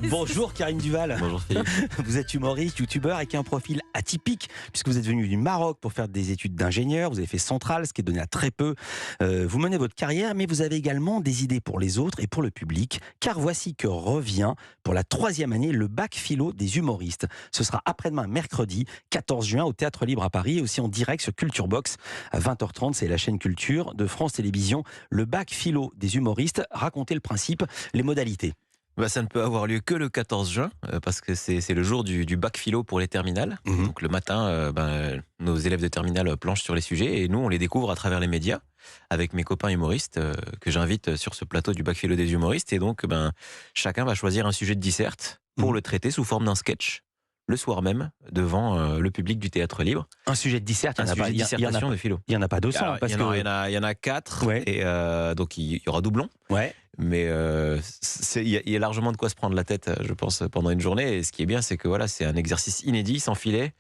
Bonjour Karine Duval. Bonjour Philippe. Vous êtes humoriste, youtubeur avec un profil atypique puisque vous êtes venu du Maroc pour faire des études d'ingénieur. Vous avez fait Centrale, ce qui est donné à très peu. Vous menez votre carrière, mais vous avez également des idées pour les autres et pour le public. Car voici que revient pour la 3e année le bac philo des humoristes. Ce sera après-demain, mercredi 14 juin au Théâtre Libre à Paris et aussi en direct sur Culture Box à 20h30. C'est la chaîne Culture de France Télévisions. Le bac philo des humoristes. Racontez le principe, les modalités. Ça ne peut avoir lieu que le 14 juin, parce que c'est le jour du bac philo pour les terminales. Donc le matin, nos élèves de terminale planchent sur les sujets et nous, on les découvre à travers les médias avec mes copains humoristes que j'invite sur ce plateau du bac philo des humoristes. Et donc, chacun va choisir un sujet de disserte pour le traiter sous forme d'un sketch le soir même devant le public du Théâtre Libre. Un sujet de disserte, un sujet de dissertation de philo. Il n'y en a pas 200. Alors, il y en a 4, Ouais. et donc il y aura doublon. Ouais. Mais il y a largement de quoi se prendre la tête, je pense, pendant une journée. Et ce qui est bien, c'est que voilà, c'est un exercice inédit, sans filet.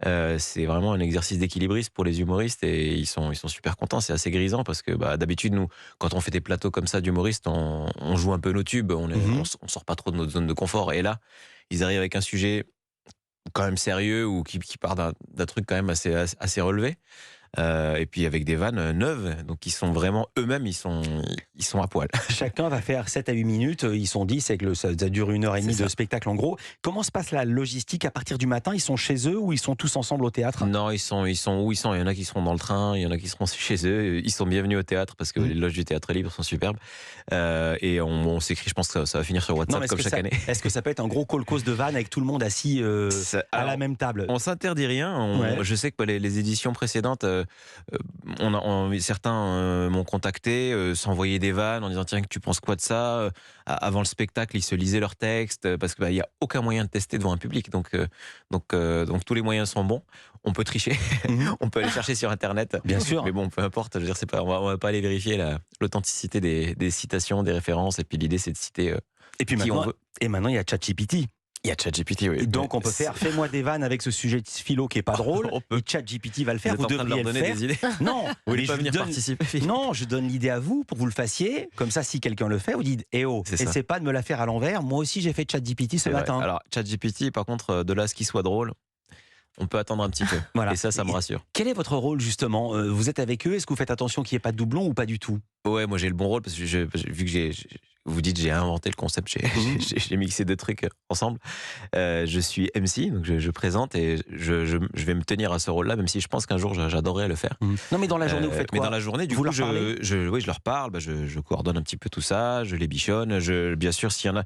C'est vraiment un exercice d'équilibriste pour les humoristes et ils sont super contents. C'est assez grisant parce que d'habitude, nous, quand on fait des plateaux comme ça d'humoristes, on joue un peu nos tubes, on sort pas trop de notre zone de confort. Et là, ils arrivent avec un sujet quand même sérieux ou qui part d'un truc quand même assez relevé. Et puis avec des vannes neuves, donc ils sont vraiment eux-mêmes, ils sont à poil. Chacun va faire 7 à 8 minutes, ils sont 10 et que ça dure 1h30 de spectacle en gros. Comment se passe la logistique à partir du matin? Ils sont chez eux ou ils sont tous ensemble au théâtre? Non, ils sont où ils sont. Il y en a qui seront dans le train, il y en a qui seront chez eux. Ils sont bienvenus au théâtre parce que les loges du Théâtre Libre sont superbes. Et on s'écrit, je pense que ça va finir sur WhatsApp comme chaque année. Est-ce que ça peut être un gros call-cause de vannes avec tout le monde assis à la même table? On s'interdit rien. Je sais que les éditions précédentes, certains m'ont contacté, s'envoyaient des vannes en disant tiens, tu penses quoi de ça? Avant le spectacle, ils se lisaient leurs textes parce que il y a aucun moyen de tester devant un public. Donc tous les moyens sont bons. On peut tricher, on peut aller chercher sur Internet. Bien sûr. Mais bon, peu importe. Je veux dire, on va pas aller vérifier l'authenticité des citations, des références. Et puis l'idée, c'est de citer qui on veut. Et maintenant, il y a ChatGPT. Il y a ChatGPT, oui. Donc on peut faire fais-moi des vannes avec ce sujet de philo qui est pas drôle. Et ChatGPT va le faire. Vous êtes en train de leur donner des idées? Non, vous voulez pas venir participer? Non, je donne l'idée à vous pour que vous le fassiez. Comme ça, si quelqu'un le fait, vous dites essaie pas de me la faire à l'envers. Moi aussi, j'ai fait ChatGPT ce matin. Alors ChatGPT, par contre, de là à ce qu'il soit drôle, on peut attendre un petit peu. Voilà. Et ça me rassure. Quel est votre rôle justement? Vous êtes avec eux? Est-ce que vous faites attention qu'il n'y ait pas de doublon ou pas du tout? Ouais, moi j'ai le bon rôle parce que vu que vous dites j'ai inventé le concept, j'ai mixé deux trucs ensemble. Je suis MC, donc je présente et je vais me tenir à ce rôle-là, même si je pense qu'un jour j'adorerais le faire. Non, mais dans la journée vous faites quoi? Mais dans la journée, du coup, je leur parle, je coordonne un petit peu tout ça, je les bichonne. Bien sûr, s'il y en a,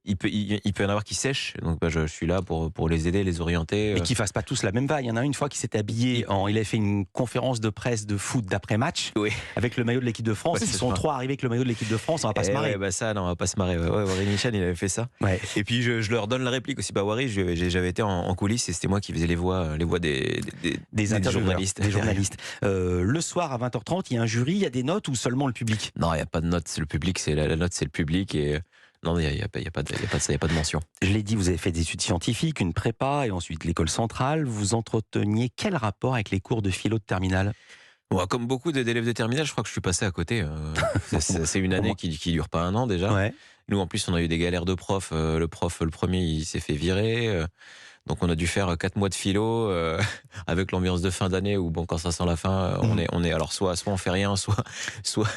il peut y en avoir qui sèchent, donc je suis là pour les aider, les orienter. Mais qu'ils fassent pas tous la même vague. Il y en a une fois qui s'est habillé il a fait une conférence de presse de foot d'après-match avec le maillot de l'équipe de France. Ils sont 3 arrivés avec le maillot de l'équipe de France, on va pas se marrer. Non, on va pas se marrer. Wari Michan, il avait fait ça. Ouais. Et puis je leur donne la réplique aussi. Wari, j'avais été en coulisses et c'était moi qui faisais les voix des journalistes. Des journalistes. Le soir à 20h30, il y a un jury, il y a des notes ou seulement le public? Non, il n'y a pas de notes. C'est le public, la note, c'est le public et non, il n'y a pas de mention. Je l'ai dit, vous avez fait des études scientifiques, une prépa et ensuite l'école centrale. Vous entreteniez quel rapport avec les cours de philo de terminale? Comme beaucoup d'élèves de terminale, je crois que je suis passé à côté. C'est une année qui dure pas un an déjà. Ouais. Nous, en plus, on a eu des galères de profs. Le premier, il s'est fait virer. Donc, on a dû faire 4 mois de philo avec l'ambiance de fin d'année où, quand ça sent la fin, on est alors soit on fait rien, soit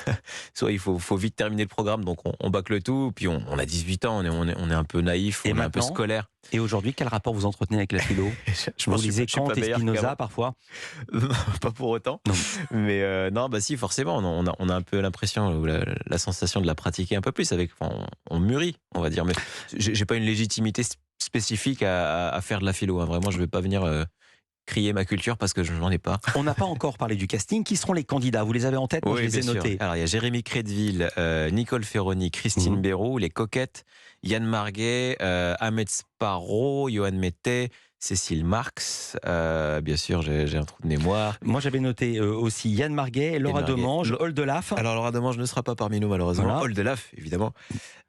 il faut vite terminer le programme. Donc, on bâcle tout. Puis, on a 18 ans, on est un peu naïf, on est un peu scolaire. Et aujourd'hui, quel rapport vous entretenez avec la philo? Vous lisez Kant et Spinoza parfois? Pas pour autant. Non. Mais non, si, forcément, on a un peu l'impression, la sensation de la pratiquer un peu plus. On mûrit, on va dire. Mais j'ai pas une légitimité spécifique à faire de la philo. Vraiment, je vais pas venir crier ma culture parce que je n'en ai pas. On n'a pas encore parlé du casting. Qui seront les candidats? Vous les avez en tête? Moi, je les ai notés. Alors, il y a Jérémy Crédville, Nicole Ferroni, Christine Béroux, les Coquettes, Yann Marguet, Ahmed Sparrow, Johan Mettet, Cécile Marx, bien sûr, j'ai un trou de mémoire. Moi, j'avais noté aussi Yann Marguet, Laura Demange, Oldelaf. Alors, Laura Demange ne sera pas parmi nous, malheureusement. Voilà. Oldelaf, évidemment.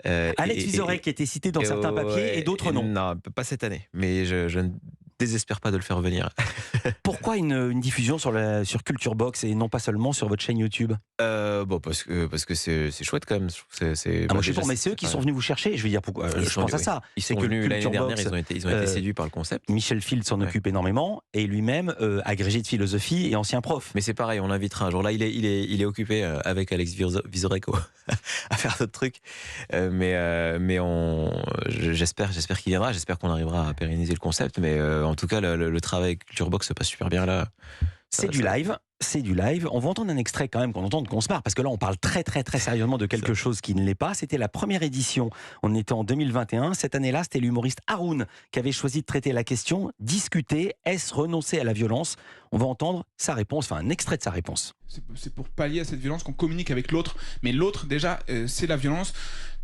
Alex Vizorek, qui était cité dans certains papiers, et d'autres non. Non, pas cette année. Mais je ne désespère pas de le faire venir. Pourquoi une diffusion sur Culture Box et non pas seulement sur votre chaîne YouTube? Bon, parce que c'est chouette quand même. Moi je suis pour, mais c'est eux qui sont venus vous chercher. Je veux dire, pourquoi je pense à ça. Ils C'est sont que venus l'année Culture dernière, Box, ils ont été séduits par le concept. Michel Field s'en occupe énormément et lui-même agrégé de philosophie et ancien prof. Mais c'est pareil, on l'invitera un jour. Là, il est occupé avec Alex Vizorek à faire d'autres trucs. Mais j'espère qu'il viendra. J'espère qu'on arrivera à pérenniser le concept. Mais en tout cas, le travail avec Culture Box se passe super bien là. C'est du live. C'est du live. On va entendre un extrait quand même, qu'on se marre, parce que là on parle très sérieusement de quelque chose qui ne l'est pas. C'était la première édition, on était en 2021. Cette année-là, c'était l'humoriste Haroun qui avait choisi de traiter la question: discuter, est-ce renoncer à la violence? On va entendre sa réponse, enfin un extrait de sa réponse. C'est pour pallier à cette violence qu'on communique avec l'autre. Mais l'autre, déjà, c'est la violence.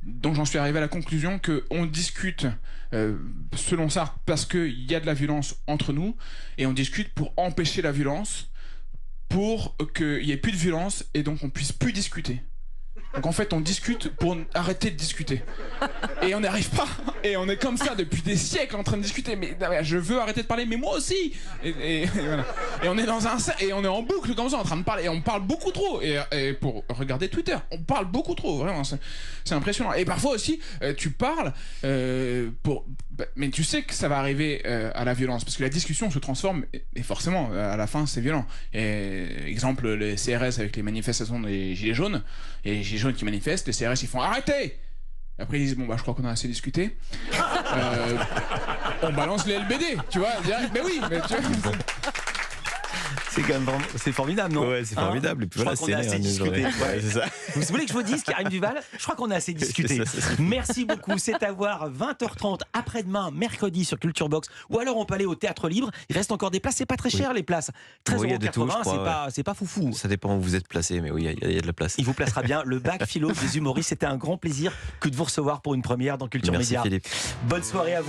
Donc j'en suis arrivé à la conclusion qu'on discute selon ça parce qu'il y a de la violence entre nous, et on discute pour empêcher la violence, pour qu'il n'y ait plus de violence et donc on puisse plus discuter. Donc en fait on discute pour arrêter de discuter. Et on n'y arrive pas. Et on est comme ça depuis des siècles en train de discuter. Mais je veux arrêter de parler, mais moi aussi. Et voilà. Et on est dans et on est en boucle comme ça en train de parler. Et on parle beaucoup trop. Et pour regarder Twitter, on parle beaucoup trop. Vraiment, c'est impressionnant. Et parfois aussi, tu parles mais tu sais que ça va arriver à la violence, parce que la discussion se transforme et forcément à la fin c'est violent. Et, exemple, les CRS avec les manifestations des Gilets jaunes, et les Gilets jaunes qui manifestent, les CRS ils font arrêtez. Après ils disent bon je crois qu'on a assez discuté. On balance les LBD, tu vois, direct. Mais oui, mais tu vois. C'est quand même c'est formidable, non? Ouais, c'est formidable. Et puis voilà, on a assez discuté. Ouais, c'est ça. Vous voulez que je vous dise, Karim Duval? Je crois qu'on a assez discuté. Merci beaucoup. C'est à voir 20h30 après-demain, mercredi sur Culture Box. Ou alors on peut aller au Théâtre Libre. Il reste encore des places. C'est pas très cher les places. 13,80 €, c'est pas foufou. Ça dépend où vous êtes placé, mais oui, il y a de la place. Il vous placera bien. Le bac philo des humoristes. C'était un grand plaisir que de vous recevoir pour une première dans Culture Média. Merci Philippe. Bonne soirée à vous.